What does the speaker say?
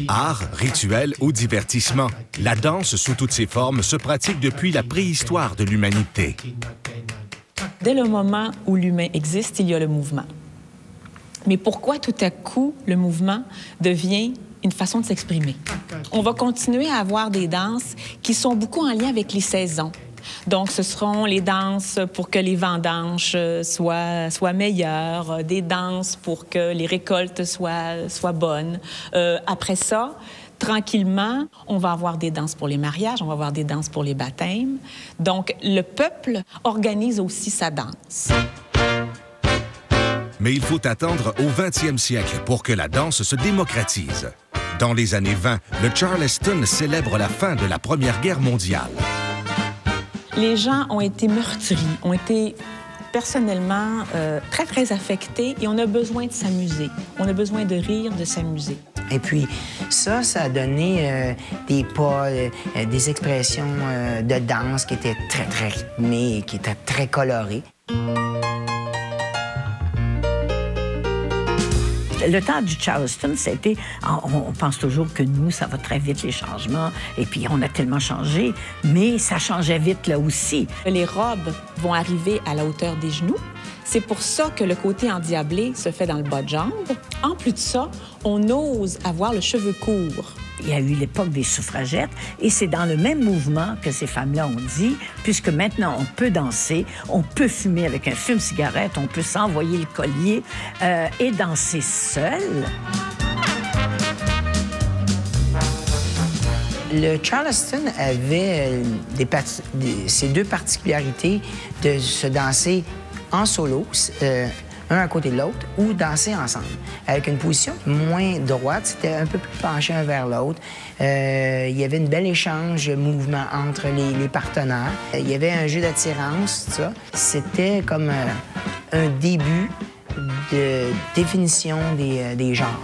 Art, rituel ou divertissement, la danse sous toutes ses formes se pratique depuis la préhistoire de l'humanité. Dès le moment où l'humain existe, il y a le mouvement. Mais pourquoi tout à coup le mouvement devient une façon de s'exprimer? On va continuer à avoir des danses qui sont beaucoup en lien avec les saisons. Donc, ce seront les danses pour que les vendanges soient meilleures, des danses pour que les récoltes soient bonnes. Après ça, tranquillement, on va avoir des danses pour les mariages, on va avoir des danses pour les baptêmes. Donc, le peuple organise aussi sa danse. Mais il faut attendre au 20e siècle pour que la danse se démocratise. Dans les années 20, le Charleston célèbre la fin de la Première Guerre mondiale. Les gens ont été meurtris, ont été personnellement très, très affectés et on a besoin de s'amuser. On a besoin de rire, de s'amuser. Et puis ça a donné des pas, des expressions de danse qui étaient très, très rythmées et qui étaient très colorées. Le temps du Charleston, ça a été... On pense toujours que nous, ça va très vite, les changements, et puis on a tellement changé, mais ça changeait vite là aussi. Les robes vont arriver à la hauteur des genoux. C'est pour ça que le côté endiablé se fait dans le bas de jambe. En plus de ça, on ose avoir le cheveu court. Il y a eu l'époque des suffragettes et c'est dans le même mouvement que ces femmes-là ont dit, puisque maintenant on peut danser, on peut fumer avec un fume-cigarette, on peut s'envoyer le collier et danser seul. Le Charleston avait ces deux particularités de se danser en solo, un à côté de l'autre, ou danser ensemble. Avec une position moins droite, c'était un peu plus penché un vers l'autre. Il y avait une belle échange, mouvement entre les partenaires. Il y avait un jeu d'attirance, tout ça. C'était comme un début de définition des genres.